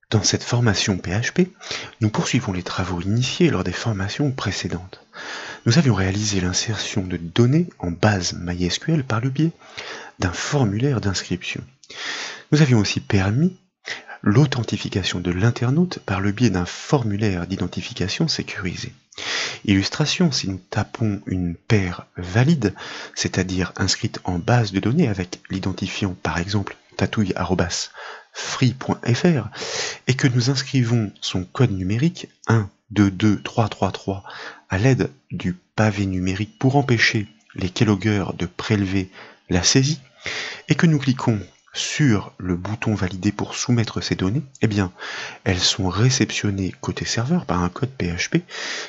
Dans cette formation PHP, nous poursuivons les travaux initiés lors des formations précédentes. Nous avions réalisé l'insertion de données en base MySQL par le biais d'un formulaire d'inscription. Nous avions aussi permis l'authentification de l'internaute par le biais d'un formulaire d'identification sécurisé. Illustration, si nous tapons une paire valide, c'est-à-dire inscrite en base de données avec l'identifiant par exemple tatouille@free.fr et que nous inscrivons son code numérique 122333 à l'aide du pavé numérique pour empêcher les keyloggers de prélever la saisie et que nous cliquons sur le bouton valider pour soumettre ces données, eh bien, elles sont réceptionnées côté serveur par un code PHP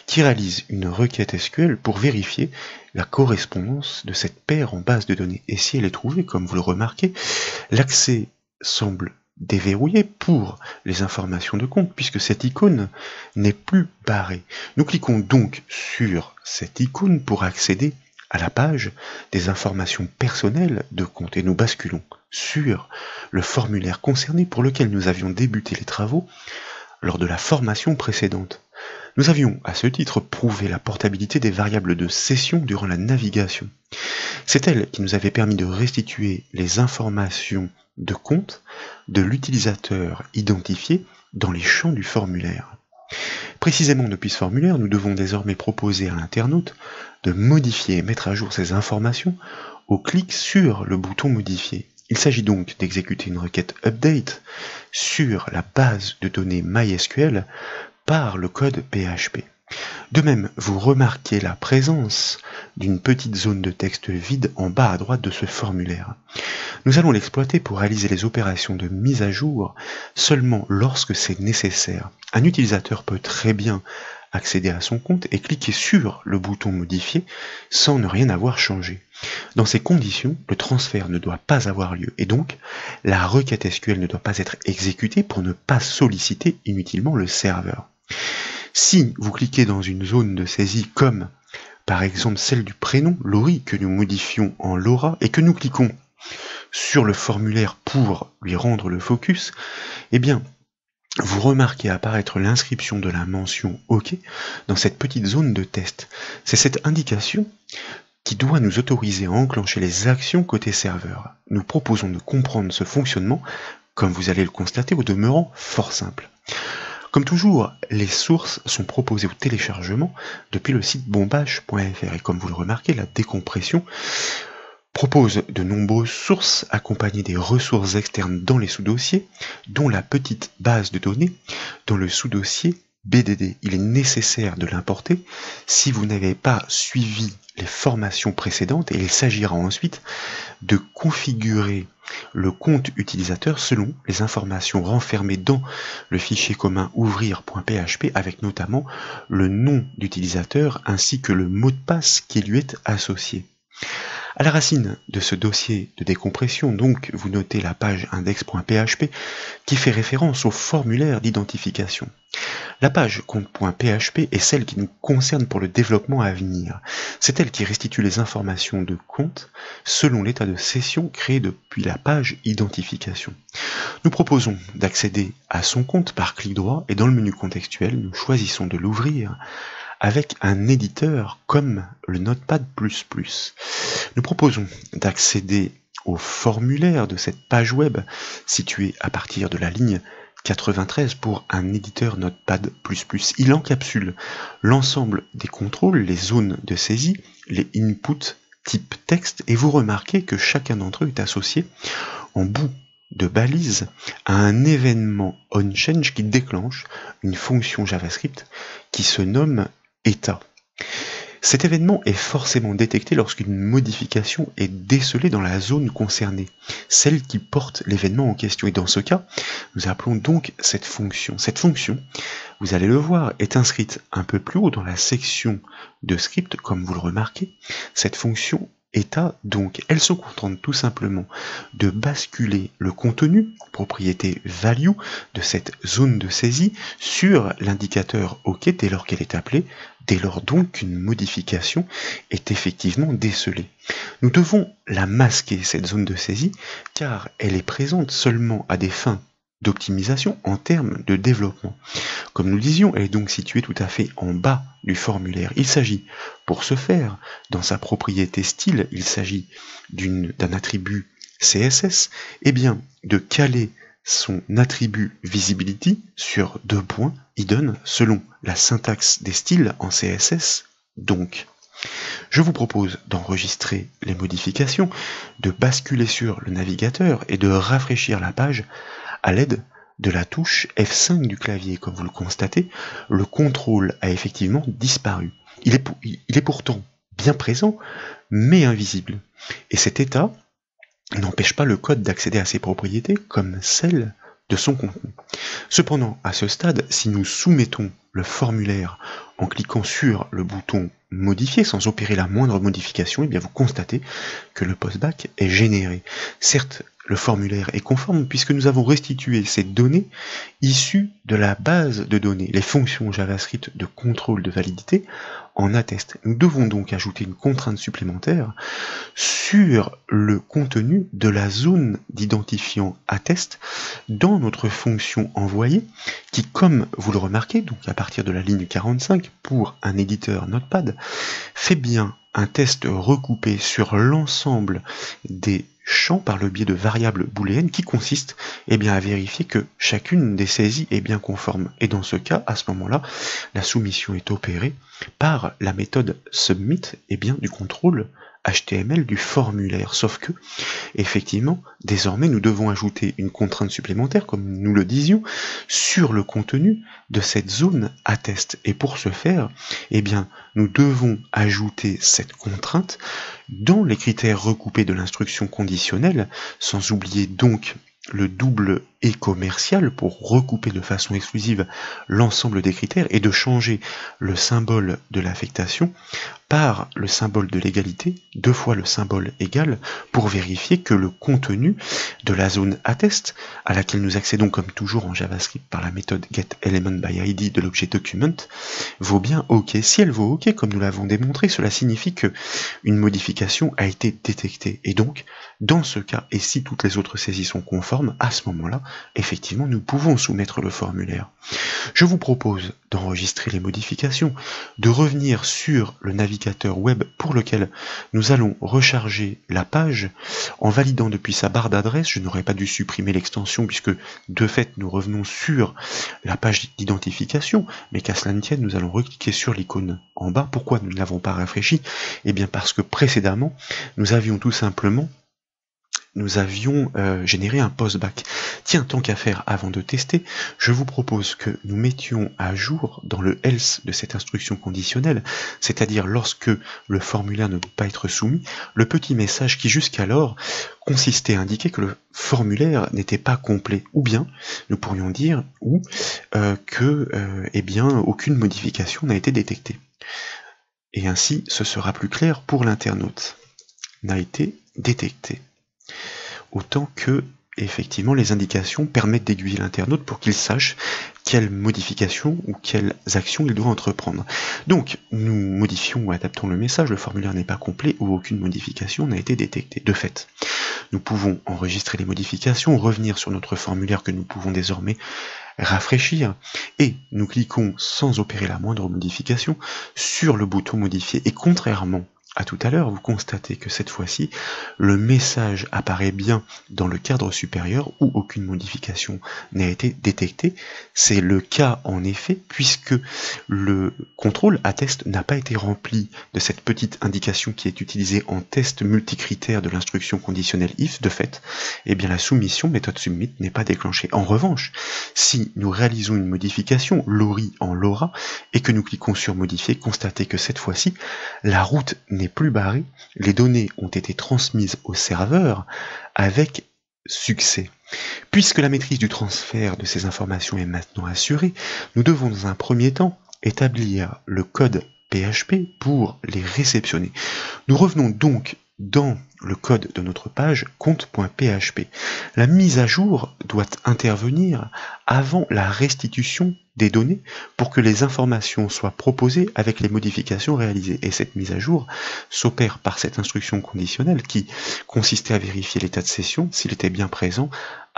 qui réalise une requête SQL pour vérifier la correspondance de cette paire en base de données. Et si elle est trouvée, comme vous le remarquez, l'accès semble déverrouillé pour les informations de compte puisque cette icône n'est plus barrée. Nous cliquons donc sur cette icône pour accéder à la page des informations personnelles de compte et nous basculons sur le formulaire concerné pour lequel nous avions débuté les travaux lors de la formation précédente. Nous avions à ce titre prouvé la portabilité des variables de session durant la navigation. C'est elle qui nous avait permis de restituer les informations de compte de l'utilisateur identifié dans les champs du formulaire. Précisément depuis ce formulaire, nous devons désormais proposer à l'internaute de modifier et mettre à jour ces informations au clic sur le bouton modifier. Il s'agit donc d'exécuter une requête update sur la base de données MySQL par le code PHP. De même, vous remarquez la présence d'une petite zone de texte vide en bas à droite de ce formulaire. Nous allons l'exploiter pour réaliser les opérations de mise à jour seulement lorsque c'est nécessaire. Un utilisateur peut très bien accéder à son compte et cliquer sur le bouton modifier sans ne rien avoir changé. Dans ces conditions, le transfert ne doit pas avoir lieu et donc la requête SQL ne doit pas être exécutée pour ne pas solliciter inutilement le serveur. Si vous cliquez dans une zone de saisie comme par exemple celle du prénom Laurie que nous modifions en Laura et que nous cliquons sur le formulaire pour lui rendre le focus, eh bien vous remarquez apparaître l'inscription de la mention OK dans cette petite zone de test. C'est cette indication qui doit nous autoriser à enclencher les actions côté serveur. Nous proposons de comprendre ce fonctionnement, comme vous allez le constater, au demeurant fort simple. Comme toujours, les sources sont proposées au téléchargement depuis le site bombache.fr et comme vous le remarquez, la décompression propose de nombreuses sources accompagnées des ressources externes dans les sous-dossiers, dont la petite base de données dans le sous-dossier BDD. Il est nécessaire de l'importer si vous n'avez pas suivi les formations précédentes et il s'agira ensuite de configurer le compte utilisateur selon les informations renfermées dans le fichier commun ouvrir.php avec notamment le nom d'utilisateur ainsi que le mot de passe qui lui est associé. À la racine de ce dossier de décompression, donc, vous notez la page index.php qui fait référence au formulaire d'identification. La page compte.php est celle qui nous concerne pour le développement à venir. C'est elle qui restitue les informations de compte selon l'état de session créé depuis la page identification. Nous proposons d'accéder à son compte par clic droit et dans le menu contextuel, nous choisissons de l'ouvrir avec un éditeur comme le Notepad++. Nous proposons d'accéder au formulaire de cette page web située à partir de la ligne 93 pour un éditeur Notepad++. Il encapsule l'ensemble des contrôles, les zones de saisie, les inputs type texte et vous remarquez que chacun d'entre eux est associé en bout de balise à un événement onChange qui déclenche une fonction JavaScript qui se nomme état. Cet événement est forcément détecté lorsqu'une modification est décelée dans la zone concernée, celle qui porte l'événement en question. Et dans ce cas, nous appelons donc cette fonction. Cette fonction, vous allez le voir, est inscrite un peu plus haut dans la section de script, comme vous le remarquez. Cette fonction état, donc, elle se contente tout simplement de basculer le contenu, propriété value, de cette zone de saisie sur l'indicateur OK dès lors qu'elle est appelée, dès lors donc qu'une modification est effectivement décelée. Nous devons la masquer, cette zone de saisie, car elle est présente seulement à des fins d'optimisation en termes de développement. Comme nous le disions, elle est donc située tout à fait en bas du formulaire. Il s'agit, pour ce faire, dans sa propriété style, il s'agit d'un attribut CSS, eh bien, de caler son attribut visibility sur 2 points hidden selon la syntaxe des styles en CSS. Donc, je vous propose d'enregistrer les modifications, de basculer sur le navigateur et de rafraîchir la page à l'aide de la touche F5 du clavier. Comme vous le constatez, le contrôle a effectivement disparu. Il est pourtant bien présent, mais invisible. Et cet état n'empêche pas le code d'accéder à ses propriétés comme celles de son contenu. Cependant, à ce stade, si nous soumettons le formulaire en cliquant sur le bouton modifier sans opérer la moindre modification, et bien vous constatez que le postback est généré. Certes, le formulaire est conforme puisque nous avons restitué ces données issues de la base de données. Les fonctions JavaScript de contrôle de validité en attestent. Nous devons donc ajouter une contrainte supplémentaire sur le contenu de la zone d'identifiant attest dans notre fonction envoyée qui, comme vous le remarquez, donc à partir de la ligne 45 pour un éditeur Notepad, fait bien un test recoupé sur l'ensemble des champs par le biais de variables booléennes qui consiste à vérifier que chacune des saisies est bien conforme. Et dans ce cas, à ce moment-là, la soumission est opérée par la méthode submit du contrôle HTML du formulaire. Sauf que, effectivement, désormais, nous devons ajouter une contrainte supplémentaire, comme nous le disions, sur le contenu de cette zone attest. Et pour ce faire, nous devons ajouter cette contrainte dans les critères recoupés de l'instruction conditionnelle, sans oublier donc le double et commercial pour recouper de façon exclusive l'ensemble des critères et de changer le symbole de l'affectation par le symbole de l'égalité, 2 fois le symbole égal, pour vérifier que le contenu de la zone attest, à laquelle nous accédons comme toujours en JavaScript par la méthode getElementById de l'objet document, vaut bien OK. Si elle vaut OK, comme nous l'avons démontré, cela signifie que une modification a été détectée. Et donc, dans ce cas, et si toutes les autres saisies sont conformes, à ce moment-là, effectivement, nous pouvons soumettre le formulaire. Je vous propose d'enregistrer les modifications, de revenir sur le navigateur web pour lequel nous allons recharger la page en validant depuis sa barre d'adresse. Je n'aurais pas dû supprimer l'extension puisque de fait nous revenons sur la page d'identification, mais qu'à cela ne tienne, nous allons recliquer sur l'icône en bas. Pourquoi nous ne l'avons pas rafraîchi? Eh bien parce que précédemment, nous avions tout simplement généré un postback. Tiens, tant qu'à faire, avant de tester, je vous propose que nous mettions à jour dans le else de cette instruction conditionnelle, c'est-à-dire lorsque le formulaire ne peut pas être soumis, le petit message qui jusqu'alors consistait à indiquer que le formulaire n'était pas complet, ou bien, nous pourrions dire, aucune modification n'a été détectée. Et ainsi, ce sera plus clair pour l'internaute. N'a été détecté. Autant que, effectivement, les indications permettent d'aiguiller l'internaute pour qu'il sache quelles modifications ou quelles actions il doit entreprendre. Donc, nous modifions ou adaptons le message, le formulaire n'est pas complet ou aucune modification n'a été détectée. De fait, nous pouvons enregistrer les modifications, revenir sur notre formulaire que nous pouvons désormais rafraîchir, et nous cliquons sans opérer la moindre modification sur le bouton modifier. Et contrairement à tout à l'heure, vous constatez que cette fois-ci, le message apparaît bien dans le cadre supérieur où aucune modification n'a été détectée. C'est le cas en effet, puisque le contrôle attest n'a pas été rempli de cette petite indication qui est utilisée en test multicritère de l'instruction conditionnelle if. De fait, la soumission méthode submit n'est pas déclenchée. En revanche, si nous réalisons une modification, Lori en Laura, et que nous cliquons sur modifier, constatez que cette fois-ci, la route n'est plus barrée, les données ont été transmises au serveur avec succès. Puisque la maîtrise du transfert de ces informations est maintenant assurée, nous devons dans un premier temps établir le code PHP pour les réceptionner. Nous revenons donc dans le code de notre page compte.php. La mise à jour doit intervenir avant la restitution des données pour que les informations soient proposées avec les modifications réalisées. Et cette mise à jour s'opère par cette instruction conditionnelle qui consistait à vérifier l'état de session, s'il était bien présent,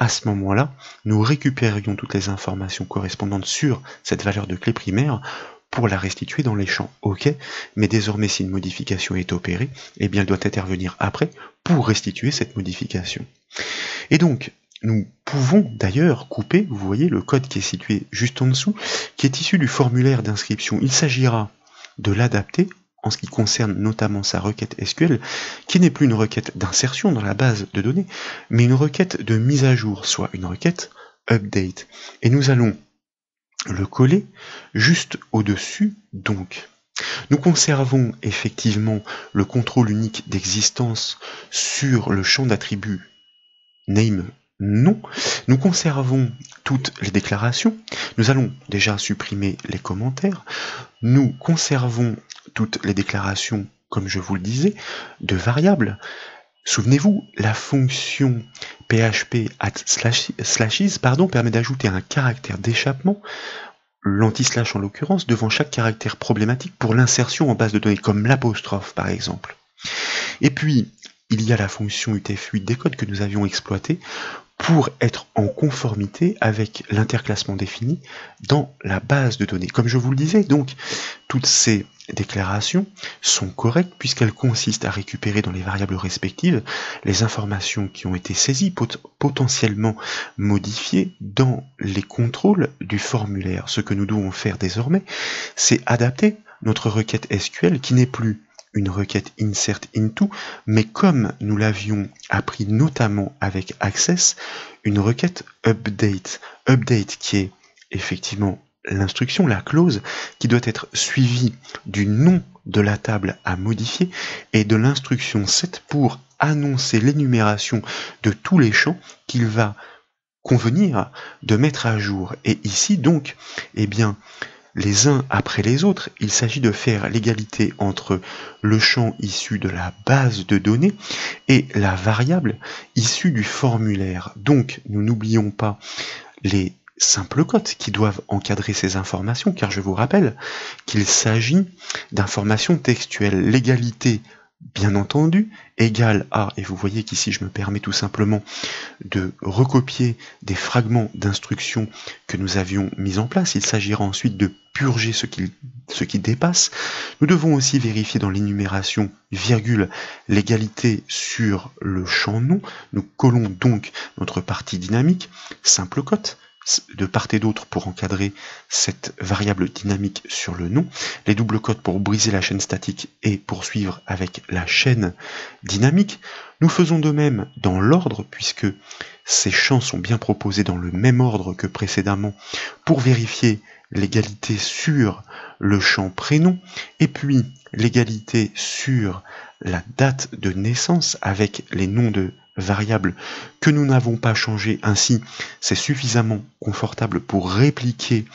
à ce moment-là, nous récupérions toutes les informations correspondantes sur cette valeur de clé primaire pour la restituer dans les champs. Ok, mais désormais si une modification est opérée, eh bien elle doit intervenir après pour restituer cette modification. Et donc, nous pouvons d'ailleurs couper, vous voyez le code qui est situé juste en dessous, qui est issu du formulaire d'inscription. Il s'agira de l'adapter en ce qui concerne notamment sa requête SQL, qui n'est plus une requête d'insertion dans la base de données, mais une requête de mise à jour, soit une requête update. Et nous allons le coller juste au-dessus, donc. Nous conservons effectivement le contrôle unique d'existence sur le champ d'attribut name non. Nous conservons toutes les déclarations. Nous allons déjà supprimer les commentaires. Nous conservons toutes les déclarations, comme je vous le disais, de variables. Souvenez-vous, la fonction php @slashes permet d'ajouter un caractère d'échappement, l'anti-slash en l'occurrence, devant chaque caractère problématique pour l'insertion en base de données, comme l'apostrophe par exemple. Et puis, il y a la fonction UTF-8 décode que nous avions exploitée pour être en conformité avec l'interclassement défini dans la base de données. Comme je vous le disais, donc, toutes ces déclarations sont correctes puisqu'elles consistent à récupérer dans les variables respectives les informations qui ont été saisies, potentiellement modifiées dans les contrôles du formulaire. Ce que nous devons faire désormais, c'est adapter notre requête SQL qui n'est plus une requête insert into, mais comme nous l'avions appris notamment avec Access, une requête update. Update qui est effectivement l'instruction, la clause, qui doit être suivie du nom de la table à modifier et de l'instruction set pour annoncer l'énumération de tous les champs qu'il va convenir de mettre à jour. Et ici donc, eh bien, les uns après les autres, il s'agit de faire l'égalité entre le champ issu de la base de données et la variable issue du formulaire. Donc, nous n'oublions pas les simples cotes qui doivent encadrer ces informations, car je vous rappelle qu'il s'agit d'informations textuelles. L'égalité, bien entendu, égale à, et vous voyez qu'ici je me permets tout simplement de recopier des fragments d'instructions que nous avions mis en place. Il s'agira ensuite de purger ce qui dépasse. Nous devons aussi vérifier dans l'énumération, virgule, l'égalité sur le champ nom. Nous collons donc notre partie dynamique, simple cote, de part et d'autre pour encadrer cette variable dynamique sur le nom, les doubles cotes pour briser la chaîne statique et poursuivre avec la chaîne dynamique. Nous faisons de même dans l'ordre, puisque ces champs sont bien proposés dans le même ordre que précédemment, pour vérifier l'égalité sur le champ prénom, et puis l'égalité sur la date de naissance avec les noms de variable que nous n'avons pas changé. Ainsi, c'est suffisamment confortable pour répliquer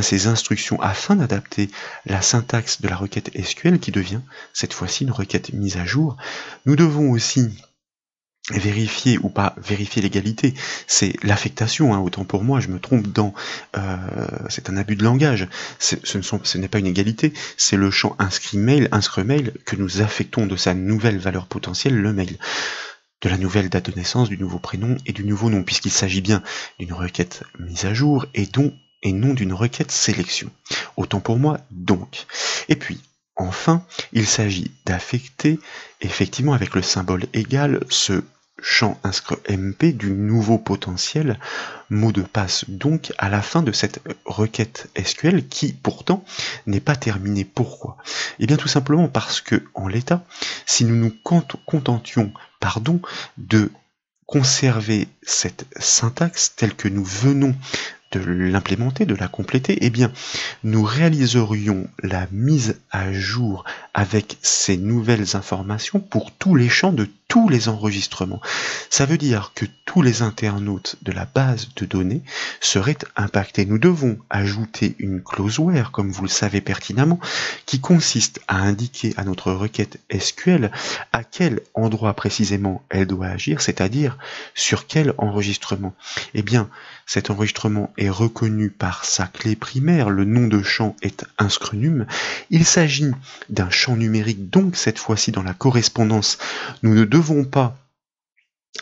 ces instructions afin d'adapter la syntaxe de la requête SQL qui devient cette fois-ci une requête mise à jour. Nous devons aussi vérifier ou pas vérifier l'égalité, c'est l'affectation, autant pour moi, je me trompe dans c'est un abus de langage, ce n'est pas une égalité, c'est le champ inscrit mail que nous affectons de sa nouvelle valeur potentielle, le mail, de la nouvelle date de naissance, du nouveau prénom et du nouveau nom, puisqu'il s'agit bien d'une requête mise à jour et non d'une requête sélection. Autant pour moi, donc. Et puis, enfin, il s'agit d'affecter, effectivement, avec le symbole égal, ce champ inscrit MP du nouveau potentiel mot de passe, donc, à la fin de cette requête SQL qui, pourtant, n'est pas terminée. Pourquoi? Eh bien, tout simplement parce que, en l'état, si nous nous contentions de conserver cette syntaxe telle que nous venons de l'implémenter, de la compléter, eh bien, nous réaliserions la mise à jour avec ces nouvelles informations pour tous les champs de tous les enregistrements. Ça veut dire que tous les internautes de la base de données seraient impactés. Nous devons ajouter une clause where, comme vous le savez pertinemment, qui consiste à indiquer à notre requête SQL à quel endroit précisément elle doit agir, c'est-à-dire sur quel enregistrement. Eh bien, cet enregistrement est reconnu par sa clé primaire, le nom de champ est inscrenum. Il s'agit d'un champ numérique, donc cette fois-ci dans la correspondance, nous ne devons pas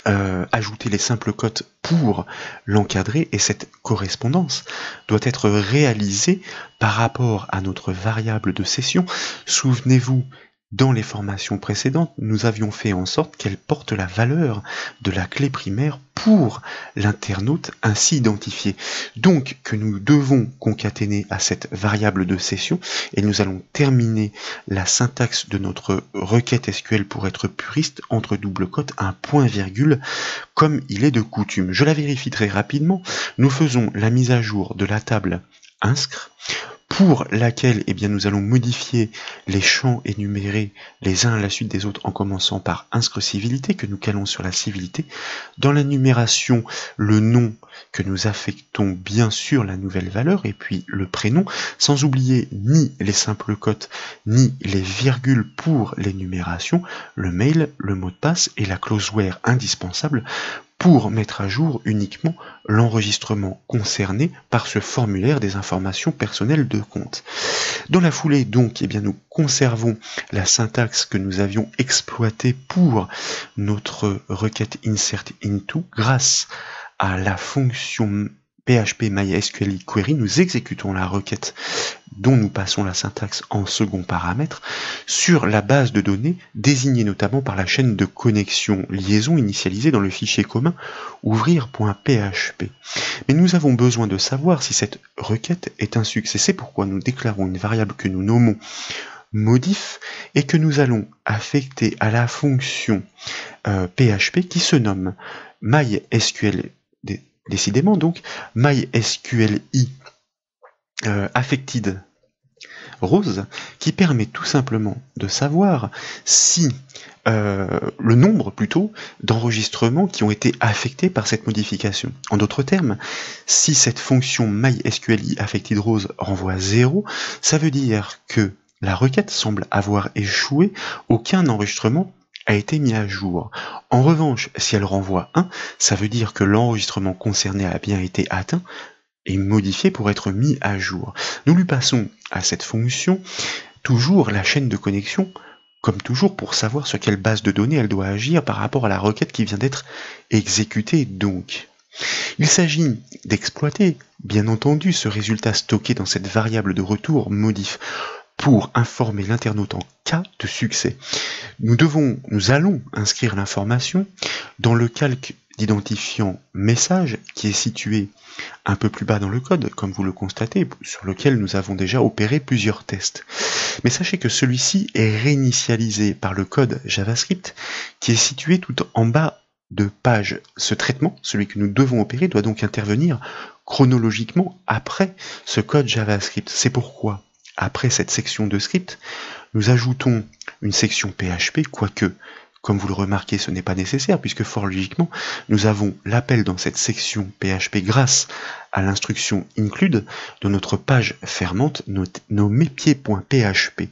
ajouter les simples cotes pour l'encadrer, et cette correspondance doit être réalisée par rapport à notre variable de session. Souvenez-vous, dans les formations précédentes, nous avions fait en sorte qu'elle porte la valeur de la clé primaire pour l'internaute ainsi identifié. Donc, que nous devons concaténer à cette variable de session, et nous allons terminer la syntaxe de notre requête SQL pour être puriste entre double cote, un point virgule, comme il est de coutume. Je la vérifie très rapidement. Nous faisons la mise à jour de la table inscr, pour laquelle nous allons modifier les champs énumérés les uns à la suite des autres en commençant par inscr civilité que nous calons sur la civilité. Dans la numération, le nom que nous affectons bien sûr la nouvelle valeur et puis le prénom, sans oublier ni les simples cotes ni les virgules pour les numérations, le mail, le mot de passe et la clause where indispensable pour mettre à jour uniquement l'enregistrement concerné par ce formulaire des informations personnelles de compte. Dans la foulée, donc, nous conservons la syntaxe que nous avions exploitée pour notre requête insert into. Grâce à la fonction PHP MySQL query, nous exécutons la requête dont nous passons la syntaxe en second paramètre sur la base de données désignée notamment par la chaîne de connexion liaison initialisée dans le fichier commun ouvrir.php. Mais nous avons besoin de savoir si cette requête est un succès. C'est pourquoi nous déclarons une variable que nous nommons modif et que nous allons affecter à la fonction PHP qui se nomme MySQL, décidément donc, MySQLi affected rose, qui permet tout simplement de savoir si le nombre plutôt d'enregistrements qui ont été affectés par cette modification. En d'autres termes, si cette fonction MySQLi affected rose renvoie 0, ça veut dire que la requête semble avoir échoué, aucun enregistrement a été mis à jour. En revanche, si elle renvoie 1, ça veut dire que l'enregistrement concerné a bien été atteint et modifié pour être mis à jour. Nous lui passons à cette fonction toujours la chaîne de connexion, comme toujours pour savoir sur quelle base de données elle doit agir par rapport à la requête qui vient d'être exécutée donc. Il s'agit d'exploiter, bien entendu, ce résultat stocké dans cette variable de retour modif pour informer l'internaute en cas de succès. Nous allons inscrire l'information dans le calque d'identifiant message qui est situé un peu plus bas dans le code, comme vous le constatez, sur lequel nous avons déjà opéré plusieurs tests. Mais sachez que celui-ci est réinitialisé par le code JavaScript qui est situé tout en bas de page. Ce traitement, celui que nous devons opérer, doit donc intervenir chronologiquement après ce code JavaScript. C'est pourquoi, après cette section de script, nous ajoutons une section PHP, quoique, comme vous le remarquez, ce n'est pas nécessaire, puisque fort logiquement, nous avons l'appel dans cette section PHP grâce à l'instruction include de notre page fermante nommée pied.php.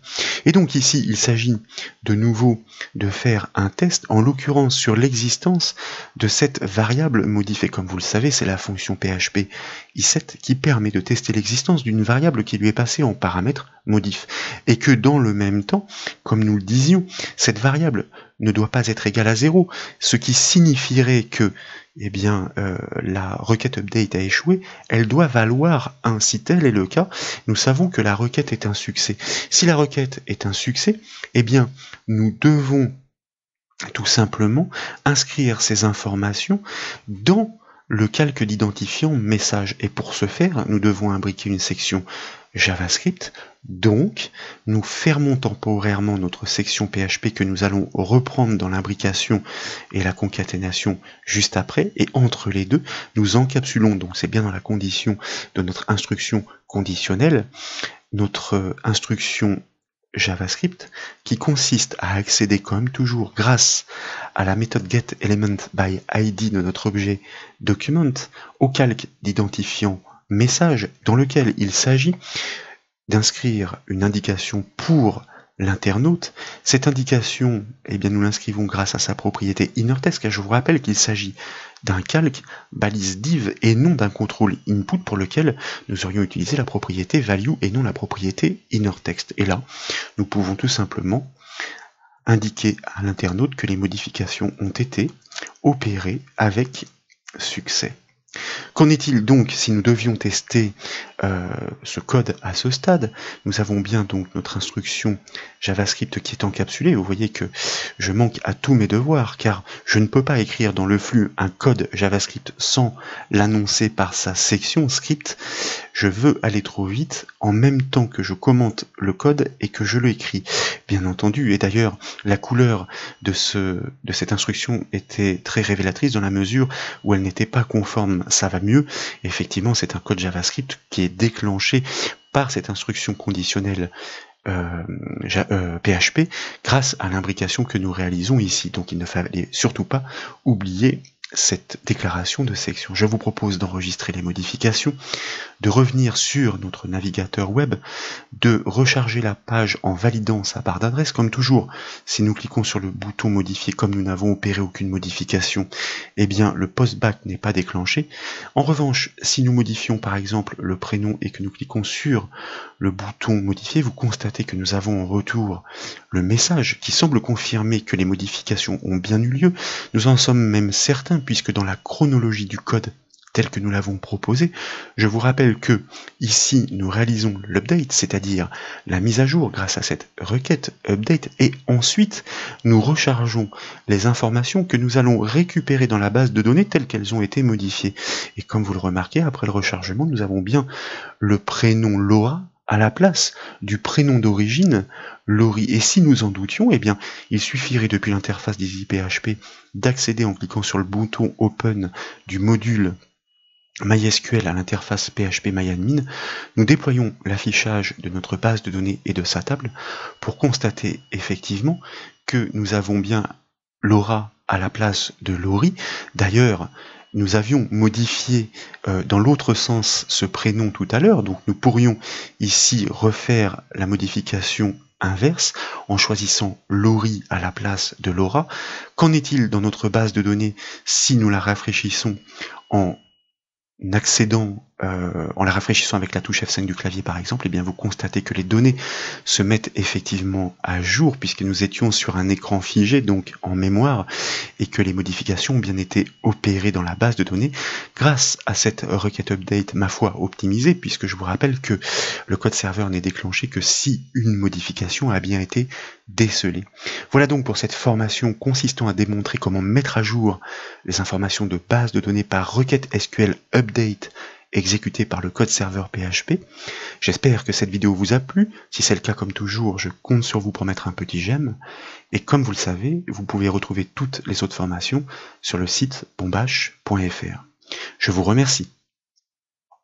Et donc ici, il s'agit de nouveau de faire un test, en l'occurrence sur l'existence de cette variable modifiée. Comme vous le savez, c'est la fonction PHP i7 qui permet de tester l'existence d'une variable qui lui est passée en paramètre modif. Et que dans le même temps, comme nous le disions, cette variable ne doit pas être égale à 0, ce qui signifierait que la requête update a échoué, elle doit valoir 1. Si tel est le cas, nous savons que la requête est un succès. Si la requête est un succès, nous devons tout simplement inscrire ces informations dans le calque d'identifiant message. Et pour ce faire, nous devons imbriquer une section JavaScript. Donc, nous fermons temporairement notre section PHP que nous allons reprendre dans l'imbrication et la concaténation juste après. Et entre les deux, nous encapsulons, donc c'est bien dans la condition de notre instruction conditionnelle, notre instruction JavaScript qui consiste à accéder comme toujours grâce à la méthode getElementById de notre objet document au calque d'identifiant message dans lequel il s'agit d'inscrire une indication pour l'internaute. Cette indication, nous l'inscrivons grâce à sa propriété innerText, car je vous rappelle qu'il s'agit d'un calque balise div et non d'un contrôle input pour lequel nous aurions utilisé la propriété value et non la propriété innerText. Et là, nous pouvons tout simplement indiquer à l'internaute que les modifications ont été opérées avec succès. Qu'en est-il donc si nous devions tester ce code à ce stade? Nous avons bien donc notre instruction JavaScript qui est encapsulée. Vous voyez que je manque à tous mes devoirs car je ne peux pas écrire dans le flux un code JavaScript sans l'annoncer par sa section script. Je veux aller trop vite en même temps que je commente le code et que je le écris. Bien entendu, et d'ailleurs la couleur de cette instruction était très révélatrice dans la mesure où elle n'était pas conforme. Ça va mieux. Effectivement, c'est un code JavaScript qui est déclenché par cette instruction conditionnelle PHP grâce à l'imbrication que nous réalisons ici. Donc il ne fallait surtout pas oublier cette déclaration de section. Je vous propose d'enregistrer les modifications, de revenir sur notre navigateur web, de recharger la page en validant sa barre d'adresse. Comme toujours, si nous cliquons sur le bouton modifier, comme nous n'avons opéré aucune modification, eh bien le post-back n'est pas déclenché. En revanche, si nous modifions par exemple le prénom et que nous cliquons sur le bouton modifier, vous constatez que nous avons en retour le message qui semble confirmer que les modifications ont bien eu lieu. Nous en sommes même certains puisque dans la chronologie du code tel que nous l'avons proposé, je vous rappelle que ici nous réalisons l'update, c'est-à-dire la mise à jour grâce à cette requête update, et ensuite nous rechargeons les informations que nous allons récupérer dans la base de données telles qu'elles ont été modifiées. Et comme vous le remarquez, après le rechargement, nous avons bien le prénom Laura à la place du prénom d'origine Laurie. Et si nous en doutions, eh bien, il suffirait depuis l'interface d'EasyPHP d'accéder en cliquant sur le bouton Open du module MySQL à l'interface PHP-MyAdmin. Nous déployons l'affichage de notre base de données et de sa table pour constater effectivement que nous avons bien Laura à la place de Laurie. D'ailleurs, nous avions modifié dans l'autre sens ce prénom tout à l'heure, donc nous pourrions ici refaire la modification inverse en choisissant Laurie à la place de Laura. Qu'en est-il dans notre base de données si nous la rafraîchissons en la rafraîchissant avec la touche F5 du clavier par exemple, eh bien vous constatez que les données se mettent effectivement à jour puisque nous étions sur un écran figé, donc en mémoire, et que les modifications ont bien été opérées dans la base de données grâce à cette requête update, ma foi, optimisée, puisque je vous rappelle que le code serveur n'est déclenché que si une modification a bien été décelée. Voilà donc pour cette formation consistant à démontrer comment mettre à jour les informations de base de données par requête SQL update exécutée par le code serveur PHP. J'espère que cette vidéo vous a plu. Si c'est le cas, comme toujours, je compte sur vous pour mettre un petit j'aime. Et comme vous le savez, vous pouvez retrouver toutes les autres formations sur le site bombache.fr. Je vous remercie.